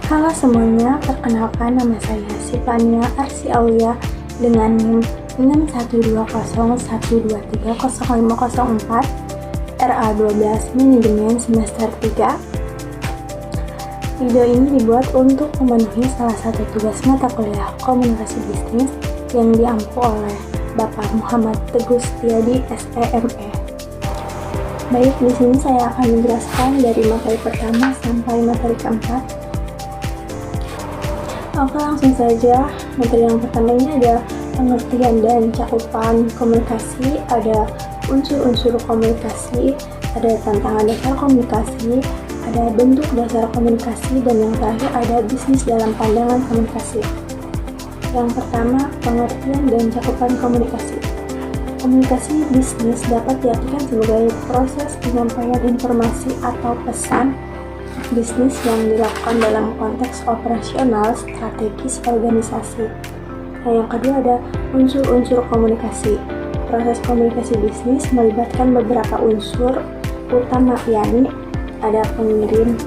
Halo semuanya, perkenalkan nama saya Sifania Arsy Aulia dengan NIM 612012305004 RA12 Manajemen Semester 3. Video ini dibuat untuk memenuhi salah satu tugas mata kuliah Komunikasi Bisnis yang diampu oleh Bapak Muhammad Teguh Setiadi SEME. Baik, di sini saya akan menjelaskan dari materi pertama sampai materi keempat. Oke, langsung saja. Materi yang pertama ini ada pengertian dan cakupan komunikasi, ada unsur-unsur komunikasi, ada tantangan dasar komunikasi, ada bentuk dasar komunikasi, dan yang terakhir ada bisnis dalam pandangan komunikasi. Yang pertama, pengertian dan cakupan komunikasi. Komunikasi bisnis dapat diartikan sebagai proses penyampaian informasi atau pesan bisnis yang dilakukan dalam konteks operasional strategis organisasi. Nah, yang kedua ada unsur-unsur komunikasi. Proses komunikasi bisnis melibatkan beberapa unsur utama, yakni ada pengirim.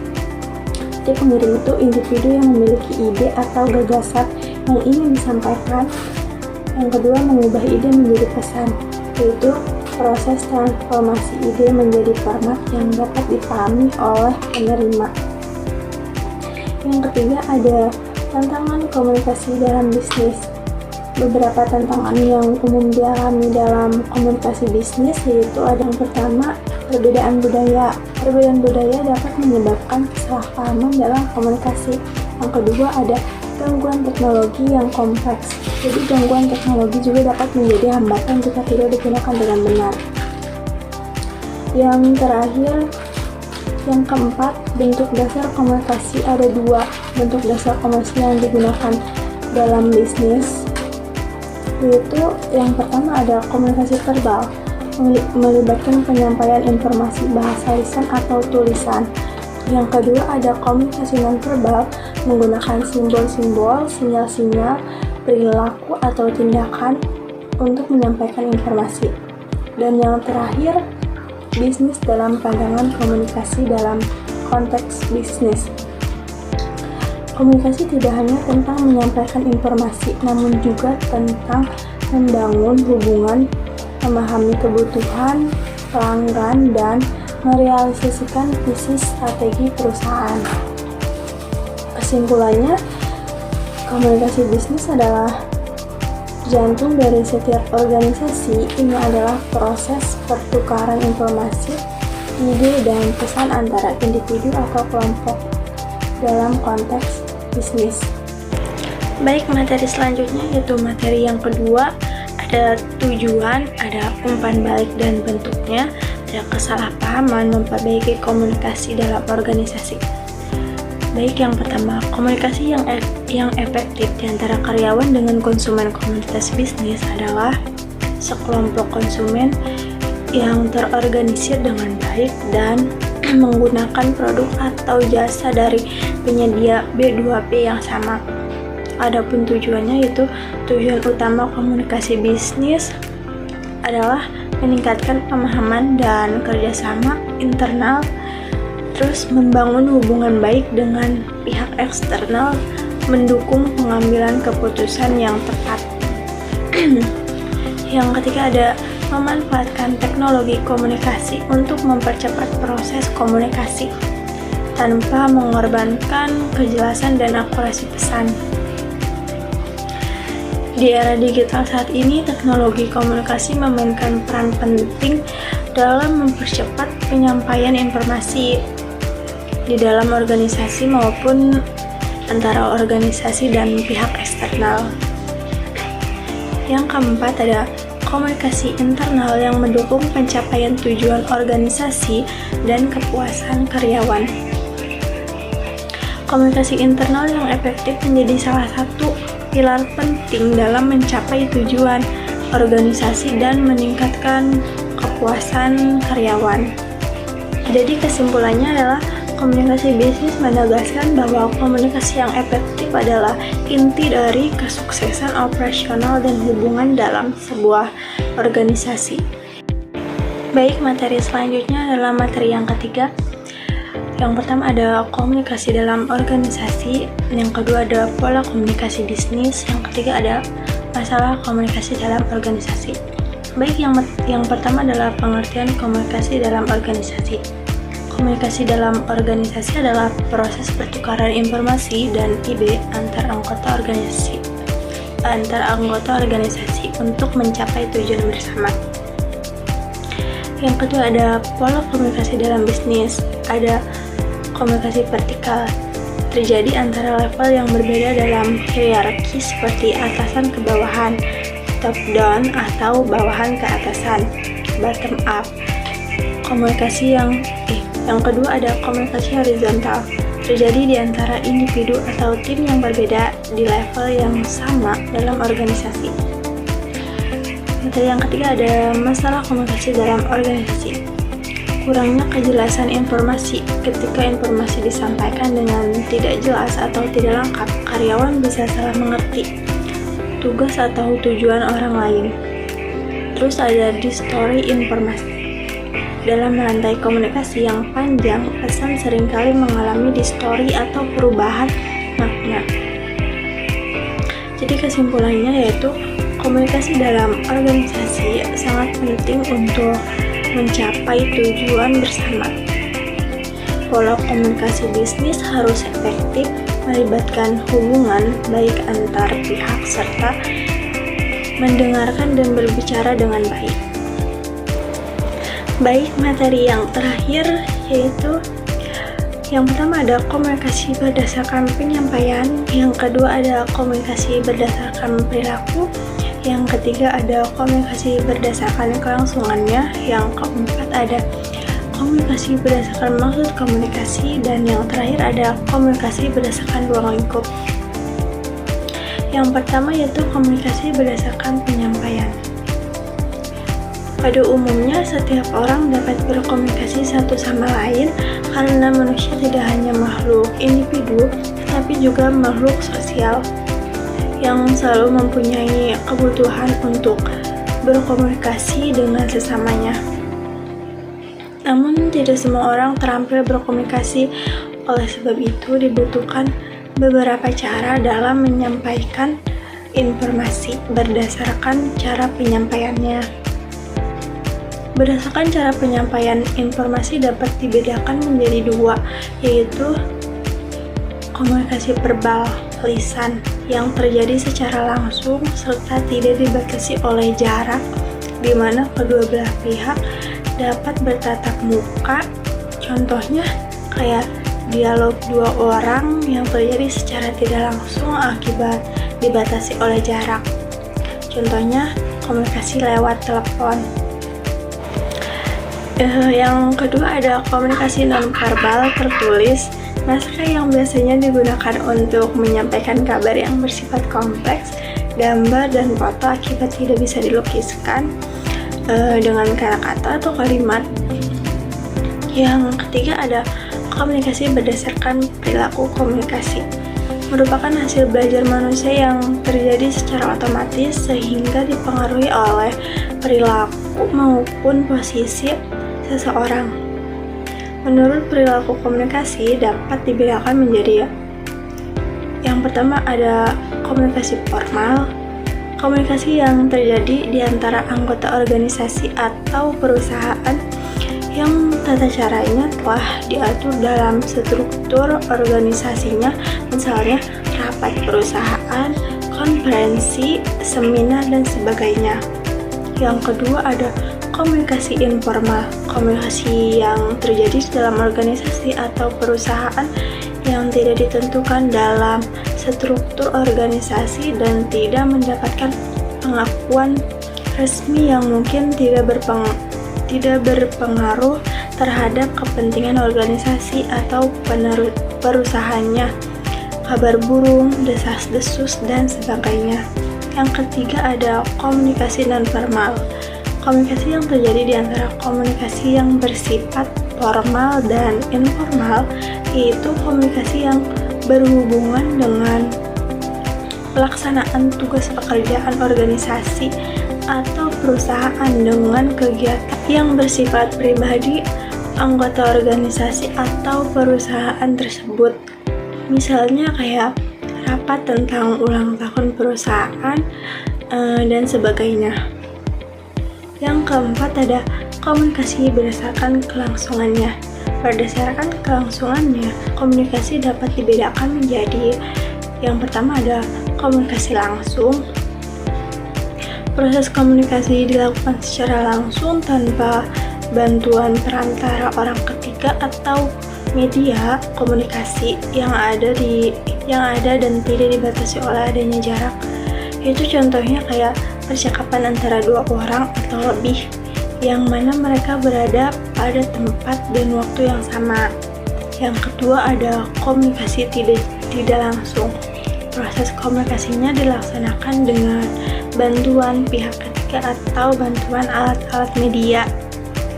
Jadi pengirim itu individu yang memiliki ide atau gagasan yang ingin disampaikan. Yang kedua, mengubah ide menjadi pesan, yaitu proses transformasi ide menjadi format yang dapat dipahami oleh penerima. Yang ketiga ada tantangan komunikasi dalam bisnis. Beberapa tantangan yang umum dialami dalam komunikasi bisnis yaitu ada yang pertama, perbedaan budaya. Perbedaan budaya dapat menyebabkan kesalahpahaman dalam komunikasi. Yang kedua ada gangguan teknologi yang kompleks. Jadi gangguan teknologi juga dapat menjadi hambatan jika tidak digunakan dengan benar. Yang terakhir, yang keempat, bentuk dasar komunikasi. Ada dua bentuk dasar komunikasi yang digunakan dalam bisnis, yaitu yang pertama ada komunikasi verbal, melibatkan penyampaian informasi bahasa lisan atau tulisan. Yang kedua ada komunikasi nonverbal, menggunakan simbol-simbol, sinyal-sinyal, perilaku atau tindakan untuk menyampaikan informasi. Dan yang terakhir, bisnis dalam pandangan komunikasi dalam konteks bisnis. Komunikasi tidak hanya tentang menyampaikan informasi, namun juga tentang membangun hubungan, memahami kebutuhan pelanggan, dan merealisasikan visi strategi perusahaan. Kesimpulannya, komunikasi bisnis adalah jantung dari setiap organisasi. Ini adalah proses pertukaran informasi, ide, dan pesan antara individu atau kelompok dalam konteks bisnis. Baik, materi selanjutnya yaitu materi yang kedua, ada tujuan, ada umpan balik dan bentuknya, ada kesalahpahaman, memperbaiki komunikasi dalam organisasi. Baik, yang pertama, komunikasi yang efektif di antara karyawan dengan konsumen komunitas bisnis adalah sekelompok konsumen yang terorganisir dengan baik dan menggunakan produk atau jasa dari penyedia B2B yang sama. Adapun tujuannya yaitu tujuan utama komunikasi bisnis adalah meningkatkan pemahaman dan kerjasama internal, terus membangun hubungan baik dengan pihak eksternal, mendukung pengambilan keputusan yang tepat. Yang ketiga ada memanfaatkan teknologi komunikasi untuk mempercepat proses komunikasi tanpa mengorbankan kejelasan dan akurasi pesan. Di era digital saat ini, teknologi komunikasi memainkan peran penting dalam mempercepat penyampaian informasi di dalam organisasi maupun antara organisasi dan pihak eksternal. Yang keempat ada komunikasi internal yang mendukung pencapaian tujuan organisasi dan kepuasan karyawan. Komunikasi internal yang efektif menjadi salah satu pilar penting dalam mencapai tujuan organisasi dan meningkatkan kepuasan karyawan. Jadi kesimpulannya adalah komunikasi bisnis menegaskan bahwa komunikasi yang efektif adalah inti dari kesuksesan operasional dan hubungan dalam sebuah organisasi. Baik, materi selanjutnya adalah materi yang ketiga, Yang pertama ada komunikasi dalam organisasi, yang kedua ada pola komunikasi bisnis, yang ketiga ada masalah komunikasi dalam organisasi. Baik, yang pertama adalah pengertian komunikasi dalam organisasi. Komunikasi dalam organisasi adalah proses pertukaran informasi dan ide antar anggota organisasi untuk mencapai tujuan bersama. Yang kedua ada pola komunikasi dalam bisnis. Ada komunikasi vertikal, terjadi antara level yang berbeda dalam hierarki seperti atasan ke bawahan, top down, atau bawahan ke atasan, bottom up. Yang kedua ada komunikasi horizontal, terjadi di antara individu atau tim yang berbeda di level yang sama dalam organisasi. Materi yang ketiga ada masalah komunikasi dalam organisasi. Kurangnya kejelasan informasi. Ketika informasi disampaikan dengan tidak jelas atau tidak lengkap, karyawan bisa salah mengerti tugas atau tujuan orang lain. Terus ada distorsi informasi. Dalam rantai komunikasi yang panjang, pesan seringkali mengalami distorsi atau perubahan makna. Jadi kesimpulannya yaitu komunikasi dalam organisasi sangat penting untuk mencapai tujuan bersama. Pola komunikasi bisnis harus efektif, melibatkan hubungan baik antar pihak serta mendengarkan dan berbicara dengan baik. Baik, materi yang terakhir yaitu yang pertama ada komunikasi berdasarkan penyampaian, yang kedua ada komunikasi berdasarkan perilaku, yang ketiga ada komunikasi berdasarkan kelangsungannya, yang keempat ada komunikasi berdasarkan maksud komunikasi, dan yang terakhir ada komunikasi berdasarkan ruang lingkup. Yang pertama yaitu komunikasi berdasarkan penyampaian. Pada umumnya setiap orang dapat berkomunikasi satu sama lain karena manusia tidak hanya makhluk individu tetapi juga makhluk sosial yang selalu mempunyai kebutuhan untuk berkomunikasi dengan sesamanya. Namun tidak semua orang terampil berkomunikasi, oleh sebab itu dibutuhkan beberapa cara dalam menyampaikan informasi berdasarkan cara penyampaiannya. Berdasarkan cara penyampaian informasi dapat dibedakan menjadi dua, yaitu komunikasi verbal lisan yang terjadi secara langsung serta tidak dibatasi oleh jarak, di mana kedua belah pihak dapat bertatap muka. Contohnya kayak dialog dua orang yang terjadi secara tidak langsung akibat dibatasi oleh jarak. Contohnya komunikasi lewat telepon. Yang kedua ada komunikasi nonverbal tertulis. Naskah yang biasanya digunakan untuk menyampaikan kabar yang bersifat kompleks, gambar dan foto akibat tidak bisa dilukiskan dengan kata-kata atau kalimat. Yang ketiga ada komunikasi berdasarkan perilaku komunikasi. Merupakan hasil belajar manusia yang terjadi secara otomatis sehingga dipengaruhi oleh perilaku maupun posisi seseorang. Menurut perilaku komunikasi dapat dibedakan menjadi yang pertama ada komunikasi formal, komunikasi yang terjadi di antara anggota organisasi atau perusahaan yang tata caranya telah diatur dalam struktur organisasinya, misalnya rapat perusahaan, konferensi, seminar, dan sebagainya. Yang kedua ada komunikasi informal, komunikasi yang terjadi dalam organisasi atau perusahaan yang tidak ditentukan dalam struktur organisasi dan tidak mendapatkan pengakuan resmi yang mungkin tidak berpengaruh terhadap kepentingan organisasi atau perusahaannya, kabar burung, desas-desus, dan sebagainya. Yang ketiga ada komunikasi nonverbal, komunikasi yang terjadi di antara komunikasi yang bersifat formal dan informal, yaitu komunikasi yang berhubungan dengan pelaksanaan tugas pekerjaan organisasi atau perusahaan dengan kegiatan yang bersifat pribadi anggota organisasi atau perusahaan tersebut. Misalnya kayak rapat tentang ulang tahun perusahaan dan sebagainya. Yang keempat ada komunikasi berdasarkan kelangsungannya. Berdasarkan kelangsungannya, komunikasi dapat dibedakan menjadi yang pertama ada komunikasi langsung. Proses komunikasi dilakukan secara langsung tanpa bantuan perantara orang ketiga atau media komunikasi yang ada dan tidak dibatasi oleh adanya jarak. Itu contohnya kayak percakapan antara dua orang atau lebih yang mana mereka berada pada tempat dan waktu yang sama. Yang kedua ada komunikasi tidak langsung. Proses komunikasinya dilaksanakan dengan bantuan pihak ketiga atau bantuan alat-alat media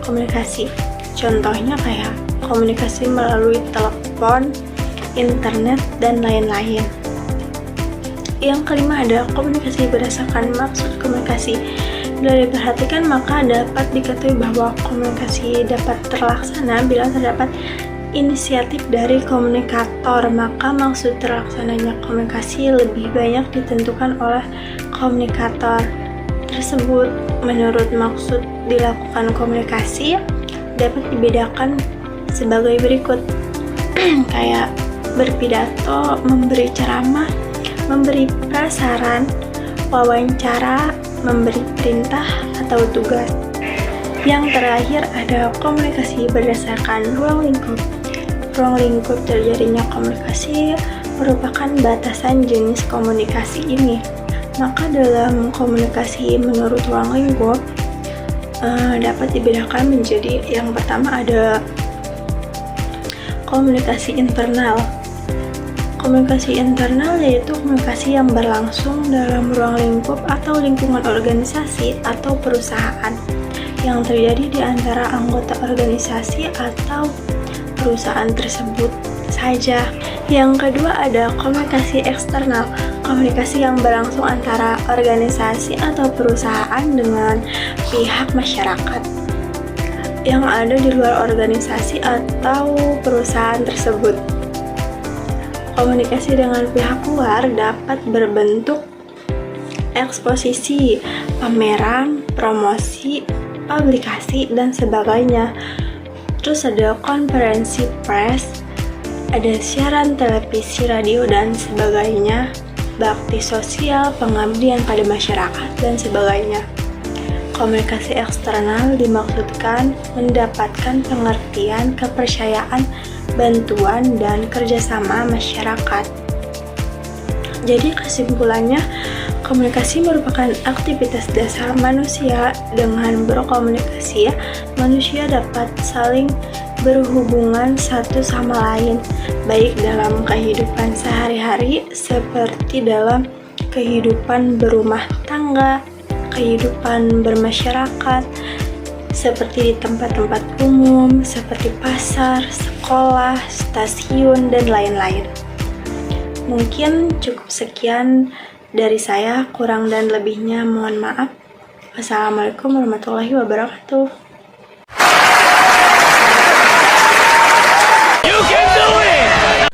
komunikasi. Contohnya kayak komunikasi melalui telepon, internet, dan lain-lain. Yang kelima ada komunikasi berdasarkan maksud komunikasi. Bila diperhatikan maka dapat diketahui bahwa komunikasi dapat terlaksana bila terdapat inisiatif dari komunikator, maka maksud terlaksananya komunikasi lebih banyak ditentukan oleh komunikator tersebut. Menurut maksud dilakukan komunikasi dapat dibedakan sebagai berikut. Kayak berpidato, memberi ceramah, memberi prasaran, wawancara, memberi perintah atau tugas. Yang terakhir ada komunikasi berdasarkan ruang lingkup. Ruang lingkup terjadinya komunikasi merupakan batasan jenis komunikasi ini. Maka dalam komunikasi menurut ruang lingkup dapat dibedakan menjadi yang pertama ada komunikasi internal. Komunikasi internal yaitu komunikasi yang berlangsung dalam ruang lingkup atau lingkungan organisasi atau perusahaan yang terjadi di antara anggota organisasi atau perusahaan tersebut saja. Yang kedua ada komunikasi eksternal. Komunikasi yang berlangsung antara organisasi atau perusahaan dengan pihak masyarakat yang ada di luar organisasi atau perusahaan tersebut. Komunikasi dengan pihak luar dapat berbentuk eksposisi, pameran, promosi, publikasi, dan sebagainya. Terus ada konferensi pers, ada siaran televisi, radio, dan sebagainya, bakti sosial, pengabdian pada masyarakat, dan sebagainya. Komunikasi eksternal dimaksudkan mendapatkan pengertian, kepercayaan, bantuan, dan kerjasama masyarakat. Jadi kesimpulannya, komunikasi merupakan aktivitas dasar manusia. Dengan berkomunikasi, manusia dapat saling berhubungan satu sama lain, baik dalam kehidupan sehari-hari seperti dalam kehidupan berumah tangga, kehidupan bermasyarakat, seperti di tempat-tempat umum, seperti pasar, sekolah, stasiun, dan lain-lain. Mungkin cukup sekian dari saya, kurang dan lebihnya mohon maaf. Wassalamualaikum warahmatullahi wabarakatuh. You can do it!